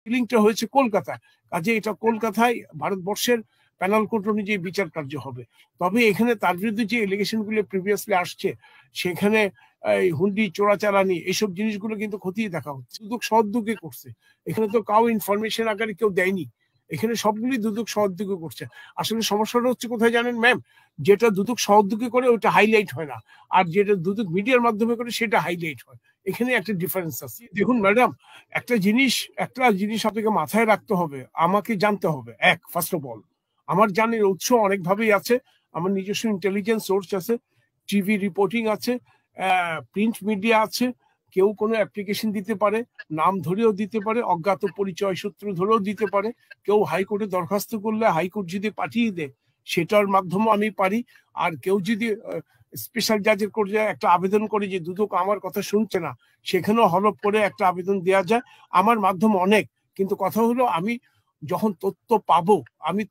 কিলিংটা হয়েছে কলকাতায়, কাজে এটা কলকাতায় ভারতবর্ষের প্যানাল কোড অনুযায়ী বিচার কার্য হবে। তবে এখানে তার বিরুদ্ধে যে এলিগেশন গুলো প্রিভিয়াসলি আসছে, সেখানে এই হুন্ডি চোরাচালানি এইসব জিনিসগুলো কিন্তু খতিয়ে দেখা হচ্ছে। দুদক সহযোগে করছে, এখানে তো কাউ ইনফরমেশন আকারে কেউ দেয়নি, এখানে সবগুলি দুদক সহযোগে করছে। আসলে সমস্যাটা হচ্ছে কোথায় জানেন ম্যাম, যেটা দুদক সহযোগে করে ওটা হাইলাইট হয় না, আর যেটা দুদক মিডিয়ার মাধ্যমে করে সেটা হাইলাইট হয়। এখানে একটা ডিফারেন্স আছে। দেখুন ম্যাডাম, একটা জিনিস আপনাকে মাথায় রাখতে হবে, আমাকে জানতে হবে। ফার্স্ট অফ অল, আমার জানার উৎস অনেকভাবেই আছে। আমার নিজস্ব ইন্টেলিজেন্স সোর্স আছে, টিভি রিপোর্টিং আছে, প্রিন্ট মিডিয়া আছে। কেউ কোনো অ্যাপ্লিকেশন দিতে পারে, নাম ধরেও দিতে পারে, অজ্ঞাত পরিচয় সূত্র ধরেও দিতে পারে। কেউ হাইকোর্টে দরখাস্ত করলে হাইকোর্ট যদি পাঠিয়ে দেয়, সেটার মাধ্যমে আমি পারি। আর কেউ যদি স্পেশাল জাজের কোর্টে একটা আবেদন করে যে দুদক আমার কথা শুনছে না, সেখানেও হলফ করে একটা আবেদন দেওয়া যায়। আমার মাধ্যম অনেক, কিন্তু কথা হলো আমি যখন তথ্য পাবো, আমি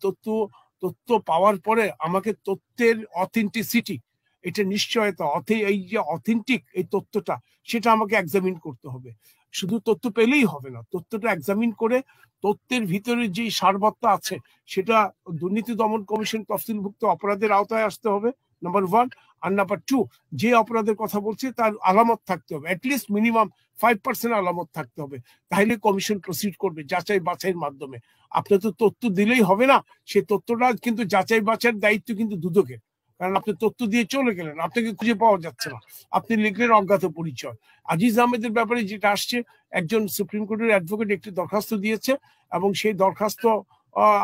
তথ্য পাওয়ার পরে আমাকে তথ্যের অথেন্টিসিটি, এটা নিশ্চয়তা, এই যে অথেন্টিক এই তথ্যটা, সেটা আমাকে এক্সামিন করতে হবে। শুধু তথ্য পেলেই হবে না, তথ্যটা এক্সামিন করে তথ্যের ভিতরে যে সারবত্তা আছে সেটা দুর্নীতি দমন কমিশন তফসিলভুক্ত অপরাধের আওতায় আসতে হবে, নাম্বার ওয়ান। আর নাম্বার টু, যে অপরাধের কথা বলছে তার আলামত থাকতে হবে, অ্যাটলিস্ট মিনিমাম 5% আলামত থাকতে হবে। তাহলে কমিশন প্রসিড করবে যাচাই বাছাইয়ের মাধ্যমে। আপনি তো তথ্য দিলেই হবে না, সেই তথ্যটা কিন্তু যাচাই বাছাইয়ের দায়িত্ব কিন্তু দুদকের। কারণ আপনি তথ্য দিয়ে চলে গেলেন, আপনাকে খুঁজে পাওয়া যাচ্ছে না, আপনি লিখলেন অজ্ঞাত পরিচয়। আজিজ আহমেদের ব্যাপারে যেটা আসছে, একজন সুপ্রিম কোর্টের অ্যাডভোকেট একটি দরখাস্ত দিয়েছে, এবং সেই দরখাস্ত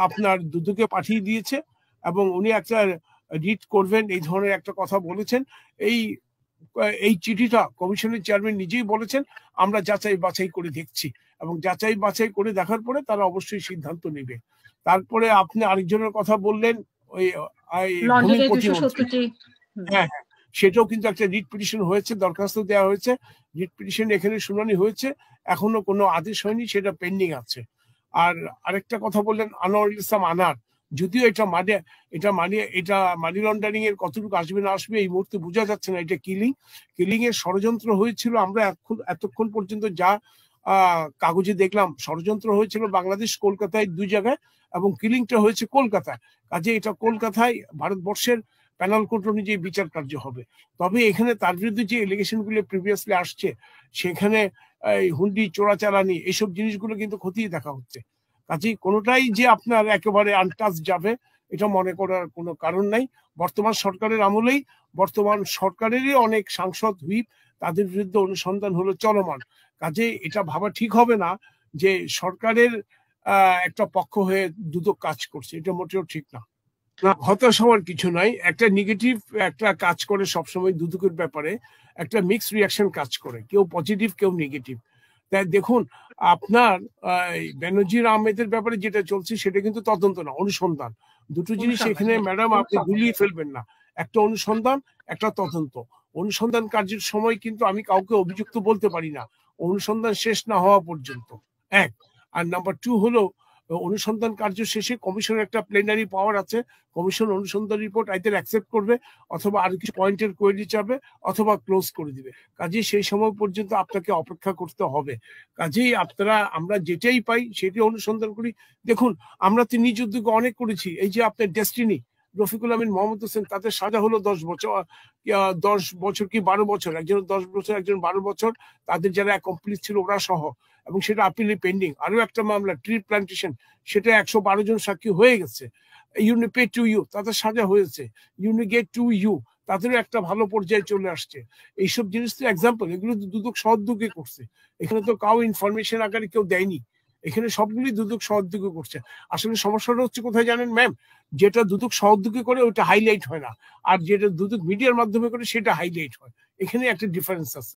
আপনার দুদকে পাঠিয়ে দিয়েছে, এবং উনি একটা রিট করবেন এই ধরনের একটা কথা বলেছেন। এই এই চিঠিটা কমিশনের চেয়ারম্যান নিজেই বলেছেন, আমরা যাচাই বাছাই করে দেখছি, এবং যাচাই বাছাই করে দেখার পরে তারা অবশ্যই সিদ্ধান্ত নেবে। তারপরে আপনি আরেকজনের কথা বললেন, ওই ভূমি প্রতিমন্ত্রী। হ্যাঁ, সেটাও কিন্তু একটা রিট পিটিশন হয়েছে, দরখাস্ত দেওয়া হয়েছে, রিট পিটিশন এখানে শুনানি হয়েছে, এখনো কোনো আদেশ হয়নি, সেটা পেন্ডিং আছে। আর আরেকটা কথা বললেন আনোয়ারুল ইসলাম আনার, যদিও এটা মানি লন্ডারিং এর কতটুকু আসবে না আসবে এই মুহূর্তে বোঝা যাচ্ছে না। এটা কিলিং এর ষড়যন্ত্র হয়েছিল। আমরা এতক্ষণ পর্যন্ত যা কাগজে দেখলাম, ষড়যন্ত্র হয়েছিল বাংলাদেশ কলকাতায় 2 জায়গায়, এবং কিলিংটা হয়েছে কলকাতায়। কাজে এটা কলকাতায় ভারতবর্ষের প্যানাল কোড অনুযায়ী বিচার কার্য হবে। তবে এখানে তার বিরুদ্ধে যে এলিগেশন গুলো প্রিভিয়াসলি আসছে, সেখানে এই হুন্ডি চোরাচালানি এইসব জিনিসগুলো কিন্তু খতিয়ে দেখা হচ্ছে। কাজে কোনোটাই যে আপনার একেবারে আনটাচ যাবে এটা মনে করার কোনো কারণ নাই। বর্তমান সরকারের আমলেই, বর্তমান সরকারেরই অনেক সাংসদ হুইপ, তাদের বিরুদ্ধে অনুসন্ধান হলো চলমান। কাজে এটা ভাবা ঠিক হবে না যে সরকারের একটা পক্ষ হয়ে দুদক কাজ করছে, এটা মোটেও ঠিক না। হতাশ হওয়ার কিছু নাই। একটা নেগেটিভ একটা কাজ করে সবসময় দুদকের ব্যাপারে, একটা মিক্সড রিয়াকশন কাজ করে, কেউ পজিটিভ কেউ নেগেটিভ। তাই দেখুন, আপনার বেনজির আহমেদের ব্যাপারে যেটা চলছে সেটা কিন্তু তদন্ত না, অনুসন্ধান। দুটো জিনিস এখানে ম্যাডাম আপনি গুলিয়ে ফেলবেন না, একটা অনুসন্ধান, একটা তদন্ত। অনুসন্ধান কার্যের সময় কিন্তু আমি কাউকে অভিযুক্ত বলতে পারি না অনুসন্ধান শেষ না হওয়া পর্যন্ত, এক। আর নাম্বার টু হলো, অনুসন্ধান কার্য শেষে কমিশনের একটা প্লেনারি পাওয়ার আছে, কমিশন অনুসন্ধান রিপোর্ট আইদার অ্যাকসেপ্ট করবে, অথবা আর কিছু পয়েন্টের কোয়েরি চাবে, অথবা ক্লোজ করে দিবে। কাজেই সেই সময় পর্যন্ত আপনাকে অপেক্ষা করতে হবে। কাজেই আমরা যেটাই পাই সেটাই অনুসন্ধান করি। দেখুন, আমরা তো নিজ উদ্যোগে অনেক করেছি। এই যে আপনার ডেস্টিনি, রফিকুল আমিন, মোহাম্মদ হোসেন, তাদের সাজা হলো 10 বছর কি 12 বছর, একজন 10 বছর, একজন 12 বছর, তাদের যারা অ্যাকমপ্লিস ছিল ওরা সহ, এবং সেটা আপিলে পেন্ডিং। আরো একটা মামলা ট্রি প্লান্টেশন, সেটা 112 জন সাক্ষী হয়ে গেছে। ইউনিপে টু ইউ, তাদের সাজা হয়েছে। ইউনিগেট টু ইউ, তাদেরও একটা ভালো পর্যায়ে চলে আসছে। এইসব জিনিস তো এক্সাম্পল, এগুলো দুদক সহযোগে করছে, এখানে তো কাউ ইনফরমেশন আকারে কেউ দেয়নি, এখানে সবগুলি দুদক সহযোগে করছে। আসলে সমস্যাটা হচ্ছে কোথায় জানেন ম্যাম, যেটা দুদক সহযোগে করে ওটা হাইলাইট হয় না, আর যেটা দুদক মিডিয়ার মাধ্যমে করে সেটা হাইলাইট হয়। এখানে একটা ডিফারেন্স আছে।